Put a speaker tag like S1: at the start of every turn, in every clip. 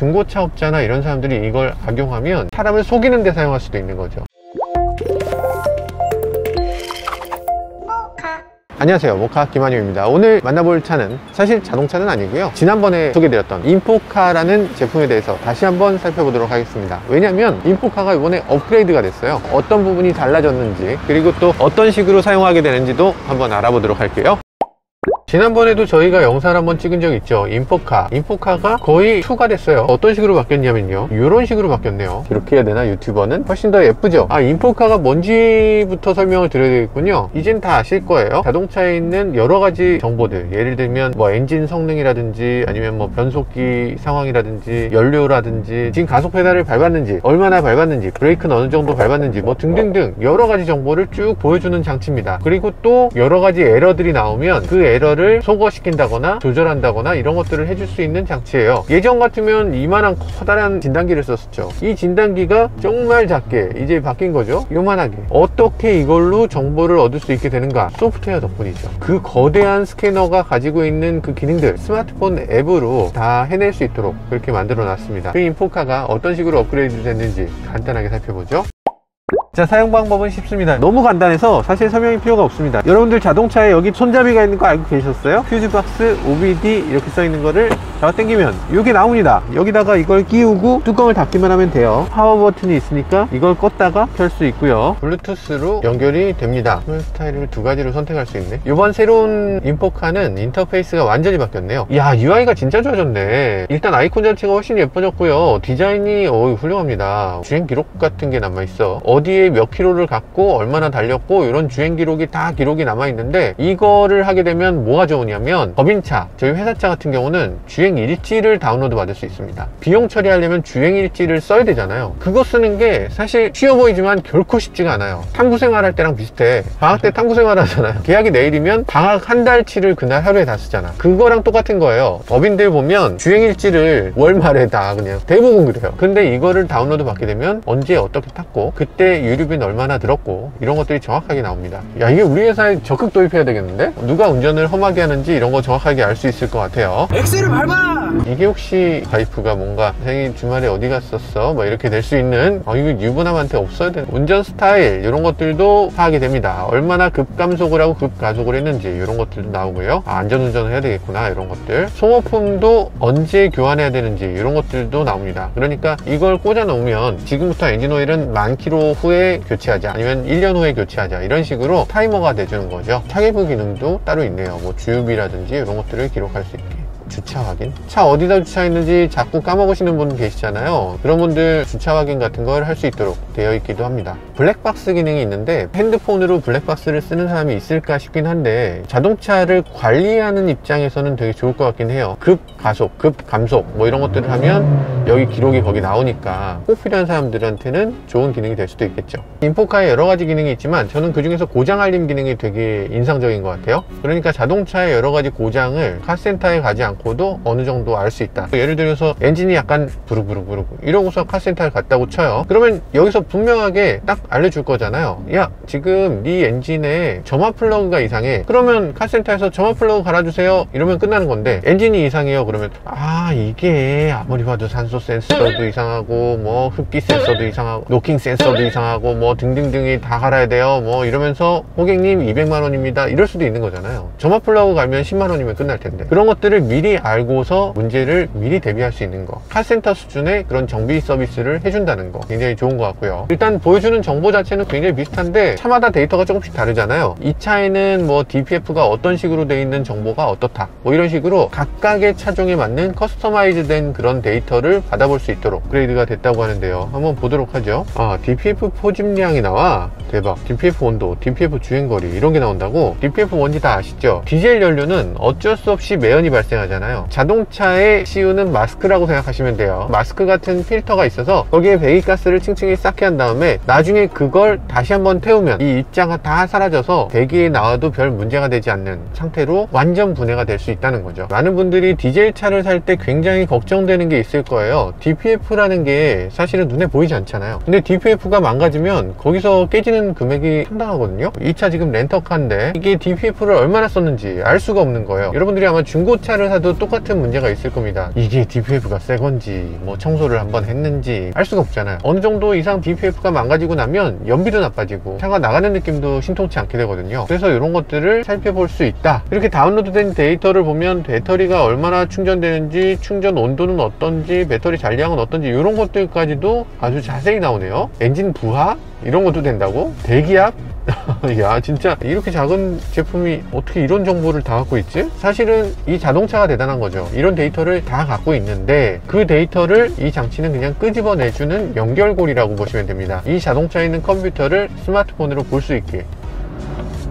S1: 중고차업자나 이런 사람들이 이걸 악용하면 사람을 속이는 데 사용할 수도 있는 거죠. 안녕하세요, 모카 김한효입니다. 오늘 만나볼 차는 사실 자동차는 아니고요, 지난번에 소개드렸던 인포카라는 제품에 대해서 다시 한번 살펴보도록 하겠습니다. 왜냐면 인포카가 이번에 업그레이드가 됐어요. 어떤 부분이 달라졌는지, 그리고 또 어떤 식으로 사용하게 되는지도 한번 알아보도록 할게요. 지난번에도 저희가 영상을 한번 찍은 적 있죠. 인포카가 거의 2가 됐어요. 어떤 식으로 바뀌었냐면요, 이런 식으로 바뀌었네요. 이렇게 해야 되나? 유튜버는 훨씬 더 예쁘죠. 인포카가 뭔지부터 설명을 드려야 되겠군요. 이젠 다 아실 거예요. 자동차에 있는 여러 가지 정보들, 예를 들면 뭐 엔진 성능이라든지, 아니면 뭐 변속기 상황이라든지, 연료라든지, 지금 가속 페달을 밟았는지, 얼마나 밟았는지, 브레이크는 어느 정도 밟았는지, 뭐 등등등 여러 가지 정보를 쭉 보여주는 장치입니다. 그리고 또 여러 가지 에러들이 나오면 그 에러를 소거시킨다거나 조절한다거나 이런 것들을 해줄 수 있는 장치예요. 예전 같으면 이만한 커다란 진단기를 썼었죠. 이 진단기가 정말 작게 이제 바뀐 거죠. 요만하게. 어떻게 이걸로 정보를 얻을 수 있게 되는가? 소프트웨어 덕분이죠. 그 거대한 스캐너가 가지고 있는 그 기능들, 스마트폰 앱으로 다 해낼 수 있도록 그렇게 만들어 놨습니다. 그 인포카가 어떤 식으로 업그레이드 됐는지 간단하게 살펴보죠. 자, 사용 방법은 쉽습니다. 너무 간단해서 사실 설명이 필요가 없습니다. 여러분들 자동차에 여기 손잡이가 있는 거 알고 계셨어요? 퓨즈박스 OBD 이렇게 써 있는 거를 잡아 당기면 이게 나옵니다. 여기다가 이걸 끼우고 뚜껑을 닫기만 하면 돼요. 파워 버튼이 있으니까 이걸 껐다가 켤 수 있고요, 블루투스로 연결이 됩니다. 스타일을 2가지로 선택할 수 있네. 이번 새로운 인포카는 인터페이스가 완전히 바뀌었네요. 이야, UI가 진짜 좋아졌네. 일단 아이콘 자체가 훨씬 예뻐졌고요, 디자인이 훌륭합니다. 주행 기록 같은 게 남아있어. 어디에 몇 킬로를 갔고 얼마나 달렸고 이런 주행 기록이 다 기록이 남아 있는데, 이거를 하게 되면 뭐가 좋으냐면, 법인차, 저희 회사차 같은 경우는 주행 일지를 다운로드 받을 수 있습니다. 비용 처리하려면 주행 일지를 써야 되잖아요. 그거 쓰는 게 사실 쉬워 보이지만 결코 쉽지가 않아요. 탐구 생활 할 때랑 비슷해. 방학 때 탐구 생활 하잖아요. 계약이 내일이면 방학 한 달치를 그날 하루에 다 쓰잖아. 그거랑 똑같은 거예요. 법인들 보면 주행 일지를 월말에 다 그냥 대부분 그래요. 근데 이거를 다운로드 받게 되면 언제 어떻게 탔고, 그때 유류비는 얼마나 들었고, 이런 것들이 정확하게 나옵니다. 야, 이게 우리 회사에 적극 도입해야 되겠는데? 누가 운전을 험하게 하는지 이런 거 정확하게 알 수 있을 것 같아요. 엑셀을 밟아! 이게 혹시 와이프가 뭔가 생일 주말에 어디 갔었어? 뭐 이렇게 될 수 있는, 이거 유부남한테 없어야 되는 운전 스타일, 이런 것들도 파악이 됩니다. 얼마나 급감속을 하고 급가속을 했는지 이런 것들도 나오고요. 안전운전을 해야 되겠구나, 이런 것들. 소모품도 언제 교환해야 되는지 이런 것들도 나옵니다. 그러니까 이걸 꽂아 놓으면 지금부터 엔진오일은 10,000km 후에 교체하자, 아니면 1년 후에 교체하자, 이런 식으로 타이머가 돼주는 거죠. 차계부 기능도 따로 있네요. 뭐 주유비라든지 이런 것들을 기록할 수 있게. 주차 확인? 차 어디다 주차했는지 자꾸 까먹으시는 분 계시잖아요. 그런 분들 주차 확인 같은 걸 할 수 있도록 되어 있기도 합니다. 블랙박스 기능이 있는데, 핸드폰으로 블랙박스를 쓰는 사람이 있을까 싶긴 한데, 자동차를 관리하는 입장에서는 되게 좋을 것 같긴 해요. 급 가속, 급 감속 뭐 이런 것들을 하면 여기 기록이 거기 나오니까 꼭 필요한 사람들한테는 좋은 기능이 될 수도 있겠죠. 인포카에 여러 가지 기능이 있지만 저는 그 중에서 고장 알림 기능이 되게 인상적인 것 같아요. 그러니까 자동차의 여러 가지 고장을 카센터에 가지 않고도 어느 정도 알 수 있다. 예를 들어서 엔진이 약간 부르부르 이러고서 카센터를 갔다고 쳐요. 그러면 여기서 분명하게 딱 알려줄 거잖아요. 야, 지금 네 엔진에 점화 플러그가 이상해. 그러면 카센터에서 점화 플러그 갈아주세요, 이러면 끝나는 건데, 엔진이 이상해요 그러면 이게 아무리 봐도 산소 센서도 이상하고, 뭐 흡기 센서도 이상하고, 노킹 센서도 이상하고, 뭐 등등등이 다 갈아야 돼요, 뭐 이러면서 고객님 200만원입니다 이럴 수도 있는 거잖아요. 점화 플러그 갈면 10만원이면 끝날 텐데. 그런 것들을 미리 알고서 문제를 미리 대비할 수 있는 거, 카센터 수준의 그런 정비 서비스를 해준다는 거 굉장히 좋은 것 같고요. 일단 보여주는 정보 자체는 굉장히 비슷한데 차마다 데이터가 조금씩 다르잖아요. 이 차에는 뭐 DPF가 어떤 식으로 돼 있는 정보가 어떻다, 뭐 이런 식으로 각각의 차종에 맞는 커스터마이즈 된 그런 데이터를 받아볼 수 있도록 업그레이드가 됐다고 하는데요. 한번 보도록 하죠. DPF 포집량이 나와. 대박. DPF 온도, DPF 주행거리 이런 게 나온다고? DPF 뭔지 다 아시죠? 디젤 연료는 어쩔 수 없이 매연이 발생하잖아요. 자동차에 씌우는 마스크라고 생각하시면 돼요. 마스크 같은 필터가 있어서 거기에 배기가스를 층층이 쌓게 한 다음에 나중에 그걸 다시 한번 태우면 이 입자가 다 사라져서 대기에 나와도 별 문제가 되지 않는 상태로 완전 분해가 될 수 있다는 거죠. 많은 분들이 디젤 차를 살 때 굉장히 걱정되는 게 있을 거예요. DPF라는 게 사실은 눈에 보이지 않잖아요. 근데 DPF가 망가지면 거기서 깨지는 금액이 상당하거든요. 이 차 지금 렌터카인데 이게 DPF를 얼마나 썼는지 알 수가 없는 거예요. 여러분들이 아마 중고차를 자동차도 똑같은 문제가 있을 겁니다. 이게 DPF가 새 건지 뭐 청소를 한번 했는지 알 수가 없잖아요. 어느 정도 이상 DPF가 망가지고 나면 연비도 나빠지고 차가 나가는 느낌도 신통치 않게 되거든요. 그래서 이런 것들을 살펴볼 수 있다. 이렇게 다운로드된 데이터를 보면 배터리가 얼마나 충전되는지, 충전 온도는 어떤지, 배터리 잔량은 어떤지 이런 것들까지도 아주 자세히 나오네요. 엔진 부하? 이런 것도 된다고? 대기압? 야, 진짜 이렇게 작은 제품이 어떻게 이런 정보를 다 갖고 있지? 사실은 이 자동차가 대단한 거죠. 이런 데이터를 다 갖고 있는데 그 데이터를 이 장치는 그냥 끄집어내주는 연결고리라고 보시면 됩니다. 이 자동차에 있는 컴퓨터를 스마트폰으로 볼 수 있게.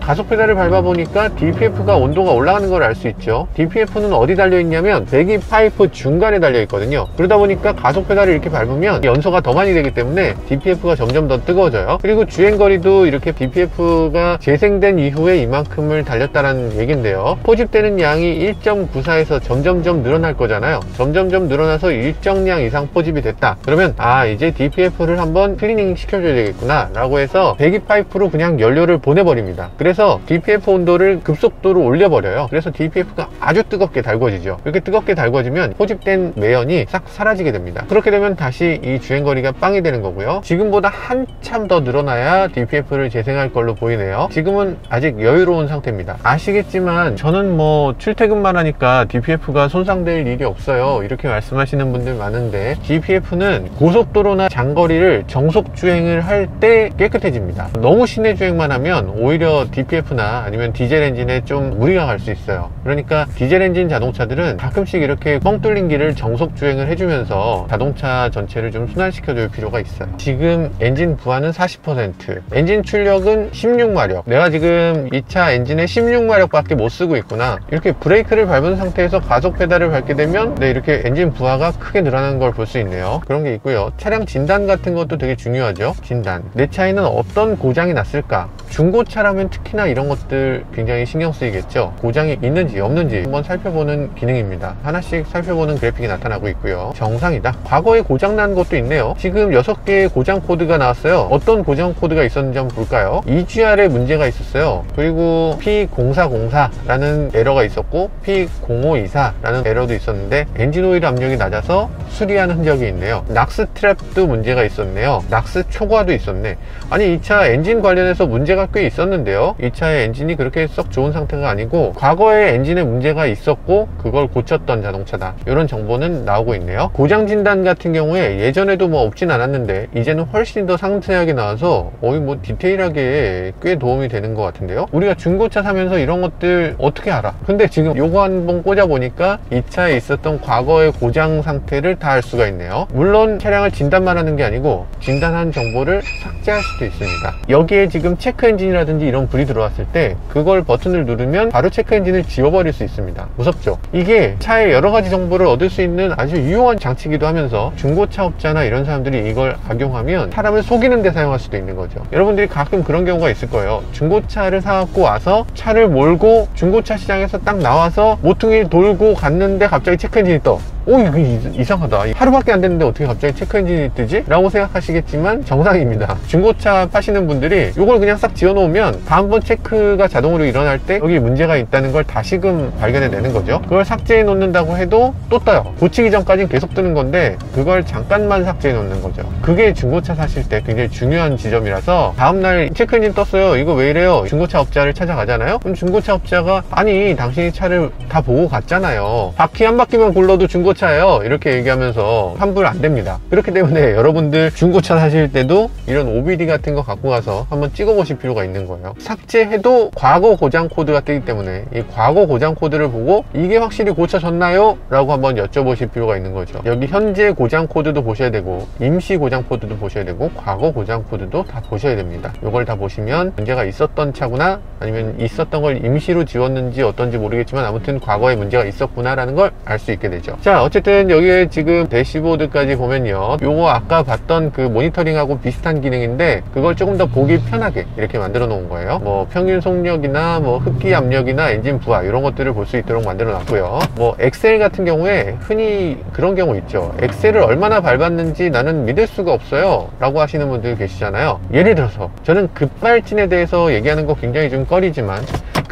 S1: 가속 페달을 밟아보니까 DPF가 온도가 올라가는 걸 알 수 있죠. DPF는 어디 달려있냐면 배기 파이프 중간에 달려있거든요. 그러다 보니까 가속 페달을 이렇게 밟으면 연소가 더 많이 되기 때문에 DPF가 점점 더 뜨거워져요. 그리고 주행거리도 이렇게 DPF가 재생된 이후에 이만큼을 달렸다는 얘긴데요. 포집되는 양이 1.94에서 점점점 늘어날 거잖아요. 점점점 늘어나서 일정량 이상 포집이 됐다. 그러면 이제 DPF를 한번 클리닝 시켜줘야 되겠구나 라고 해서 배기 파이프로 그냥 연료를 보내버립니다. 그래서 DPF 온도를 급속도로 올려버려요. 그래서 DPF가 아주 뜨겁게 달궈지죠. 이렇게 뜨겁게 달궈지면 포집된 매연이 싹 사라지게 됩니다. 그렇게 되면 다시 이 주행거리가 빵이 되는 거고요. 지금보다 한참 더 늘어나야 DPF를 재생할 걸로 보이네요. 지금은 아직 여유로운 상태입니다. 아시겠지만 저는 뭐 출퇴근만 하니까 DPF가 손상될 일이 없어요 이렇게 말씀하시는 분들 많은데, DPF는 고속도로나 장거리를 정속 주행을 할 때 깨끗해집니다. 너무 시내 주행만 하면 오히려 DPF나 아니면 디젤 엔진에 좀 무리가 갈 수 있어요. 그러니까 디젤 엔진 자동차들은 가끔씩 이렇게 뻥 뚫린 길을 정속 주행을 해주면서 자동차 전체를 좀 순환시켜 줄 필요가 있어요. 지금 엔진 부하는 40%, 엔진 출력은 16마력. 내가 지금 이 차 엔진에 16마력 밖에 못 쓰고 있구나. 이렇게 브레이크를 밟은 상태에서 가속 페달을 밟게 되면 이렇게 엔진 부하가 크게 늘어나는 걸 볼 수 있네요. 그런 게 있고요. 차량 진단 같은 것도 되게 중요하죠. 진단. 내 차에는 어떤 고장이 났을까? 중고차라면 특히나 이런 것들 굉장히 신경 쓰이겠죠. 고장이 있는지 없는지 한번 살펴보는 기능입니다. 하나씩 살펴보는 그래픽이 나타나고 있고요. 정상이다. 과거에 고장난 것도 있네요. 지금 6개의 고장 코드가 나왔어요. 어떤 고장 코드가 있었는지 한번 볼까요? EGR에 문제가 있었어요. 그리고 P0404라는 에러가 있었고 P0524라는 에러도 있었는데, 엔진 오일 압력이 낮아서 수리하는 흔적이 있네요. 낙스 트랩도 문제가 있었네요. 낙스 초과도 있었네. 아니, 이 차 엔진 관련해서 문제가 꽤 있었는데요. 이 차의 엔진이 그렇게 썩 좋은 상태가 아니고 과거에 엔진에 문제가 있었고 그걸 고쳤던 자동차다, 이런 정보는 나오고 있네요. 고장 진단 같은 경우에 예전에도 뭐 없진 않았는데 이제는 훨씬 더 상세하게 나와서 뭐 디테일하게 꽤 도움이 되는 것 같은데요. 우리가 중고차 사면서 이런 것들 어떻게 알아? 근데 지금 요거 한번 꽂아 보니까 이 차에 있었던 과거의 고장 상태를 다 알 수가 있네요. 물론 차량을 진단만 하는 게 아니고 진단한 정보를 삭제할 수도 있습니다. 여기에 지금 체크 엔진이라든지 이런 불이 들어왔을 때 그걸 버튼을 누르면 바로 체크 엔진을 지워버릴 수 있습니다. 무섭죠? 이게 차의 여러 가지 정보를 얻을 수 있는 아주 유용한 장치이기도 하면서 중고차업자나 이런 사람들이 이걸 악용하면 사람을 속이는 데 사용할 수도 있는 거죠. 여러분들이 가끔 그런 경우가 있을 거예요. 중고차를 사갖고 와서 차를 몰고 중고차 시장에서 딱 나와서 모퉁이 돌고 갔는데 갑자기 체크 엔진이 떠. 이거 이상하다. 하루밖에 안 됐는데 어떻게 갑자기 체크 엔진이 뜨지? 라고 생각하시겠지만 정상입니다. 중고차 파시는 분들이 이걸 그냥 싹 지어 놓으면 다음번 체크가 자동으로 일어날 때 여기 문제가 있다는 걸 다시금 발견해 내는 거죠. 그걸 삭제해 놓는다고 해도 또 떠요. 고치기 전까지는 계속 뜨는 건데 그걸 잠깐만 삭제해 놓는 거죠. 그게 중고차 사실 때 굉장히 중요한 지점이라서, 다음날 체크 엔진 떴어요, 이거 왜 이래요? 중고차 업자를 찾아가잖아요. 그럼 중고차 업자가 아니 당신이 차를 다 보고 갔잖아요, 바퀴 한 바퀴만 굴러도 중고차예요, 이렇게 얘기하면서 환불 안 됩니다. 그렇기 때문에 여러분들 중고차 사실 때도 이런 OBD 같은 거 갖고 가서 한번 찍어 보실 필요가 있는 거예요. 삭제해도 과거 고장 코드가 뜨기 때문에 이 과거 고장 코드를 보고 이게 확실히 고쳐졌나요? 라고 한번 여쭤보실 필요가 있는 거죠. 여기 현재 고장 코드도 보셔야 되고 임시 고장 코드도 보셔야 되고 과거 고장 코드도 다 보셔야 됩니다. 이걸 다 보시면 문제가 있었던 차구나, 아니면 있었던 걸 임시로 지웠는지 어떤지 모르겠지만 아무튼 과거에 문제가 있었구나 라는 걸 알 수 있게 되죠. 자, 어쨌든 여기에 지금 대시보드까지 보면요, 요거 아까 봤던 그 모니터링하고 비슷한 기능인데 그걸 조금 더 보기 편하게 이렇게 만들어 놓은 거예요. 뭐 평균 속력이나 뭐 흡기 압력이나 엔진 부하 이런 것들을 볼 수 있도록 만들어 놨고요. 뭐 엑셀 같은 경우에 흔히 그런 경우 있죠. 엑셀을 얼마나 밟았는지 나는 믿을 수가 없어요 라고 하시는 분들 계시잖아요. 예를 들어서 저는 급발진에 대해서 얘기하는 거 굉장히 좀 꺼리지만,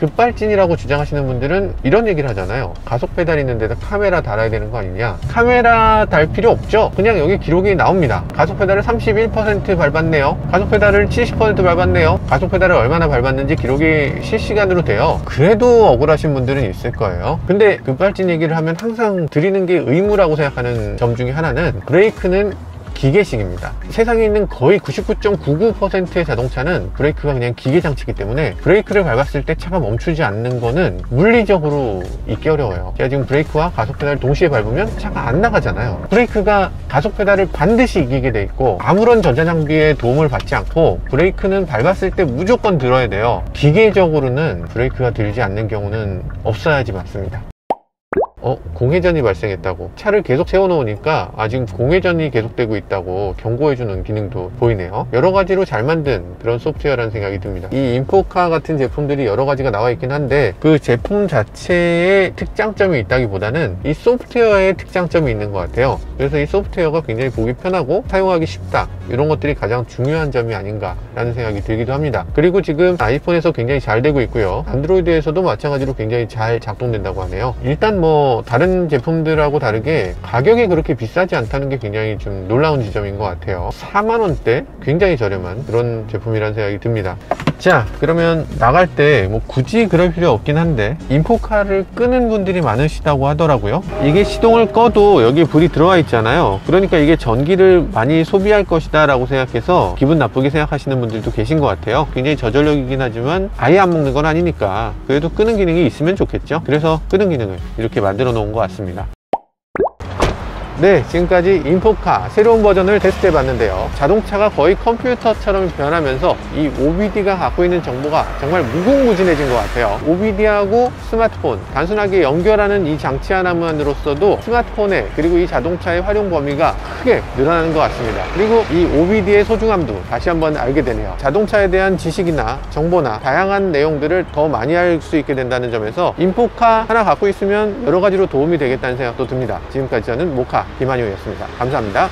S1: 급발진이라고 주장하시는 분들은 이런 얘기를 하잖아요. 가속 페달 있는 데다 카메라 달아야 되는 거 아니냐. 카메라 달 필요 없죠. 그냥 여기 기록이 나옵니다. 가속 페달을 31% 밟았네요. 가속 페달을 70% 밟았네요. 가속 페달을 얼마나 밟았는지 기록이 실시간으로 돼요. 그래도 억울하신 분들은 있을 거예요. 근데 급발진 얘기를 하면 항상 드리는 게 의무라고 생각하는 점 중에 하나는, 브레이크는 기계식입니다. 세상에 있는 거의 99.99%의 자동차는 브레이크가 그냥 기계 장치이기 때문에 브레이크를 밟았을 때 차가 멈추지 않는 거는 물리적으로 있기 어려워요. 제가 지금 브레이크와 가속 페달을 동시에 밟으면 차가 안 나가잖아요. 브레이크가 가속 페달을 반드시 이기게 돼 있고, 아무런 전자장비의 도움을 받지 않고 브레이크는 밟았을 때 무조건 들어야 돼요. 기계적으로는 브레이크가 들지 않는 경우는 없어야지 맞습니다. 공회전이 발생했다고, 차를 계속 세워놓으니까 지금 공회전이 계속되고 있다고 경고해주는 기능도 보이네요. 여러 가지로 잘 만든 그런 소프트웨어라는 생각이 듭니다. 이 인포카 같은 제품들이 여러 가지가 나와 있긴 한데, 그 제품 자체의 특장점이 있다기보다는 이 소프트웨어의 특장점이 있는 것 같아요. 그래서 이 소프트웨어가 굉장히 보기 편하고 사용하기 쉽다, 이런 것들이 가장 중요한 점이 아닌가 라는 생각이 들기도 합니다. 그리고 지금 아이폰에서 굉장히 잘 되고 있고요, 안드로이드에서도 마찬가지로 굉장대 잘 작동된다고 하네요. 일단 다른 제품들하고 다르게 가격이 그렇게 비싸지 않다는 게 굉장히 좀 놀라운 지점인 것 같아요. 4만원대, 굉장히 저렴한 그런 제품이라는 생각이 듭니다. 자, 그러면 나갈 때 굳이 그럴 필요 없긴 한데, 인포카를 끄는 분들이 많으시다고 하더라고요. 이게 시동을 꺼도 여기 불이 들어와 있잖아요. 그러니까 이게 전기를 많이 소비할 것이다 라고 생각해서 기분 나쁘게 생각하시는 분들도 계신 것 같아요. 굉장히 저전력이긴 하지만 아예 안 먹는 건 아니니까 그래도 끄는 기능이 있으면 좋겠죠. 그래서 끄는 기능을 이렇게 만들어 놓은 것 같습니다. 네, 지금까지 인포카 새로운 버전을 테스트 해봤는데요, 자동차가 거의 컴퓨터처럼 변하면서 이 OBD가 갖고 있는 정보가 정말 무궁무진해진 것 같아요. OBD하고 스마트폰, 단순하게 연결하는 이 장치 하나만으로서도 스마트폰에, 그리고 이 자동차의 활용 범위가 크게 늘어나는 것 같습니다. 그리고 이 OBD의 소중함도 다시 한번 알게 되네요. 자동차에 대한 지식이나 정보나 다양한 내용들을 더 많이 알 수 있게 된다는 점에서 인포카 하나 갖고 있으면 여러 가지로 도움이 되겠다는 생각도 듭니다. 지금까지 저는 모카 김한용이었습니다. 감사합니다.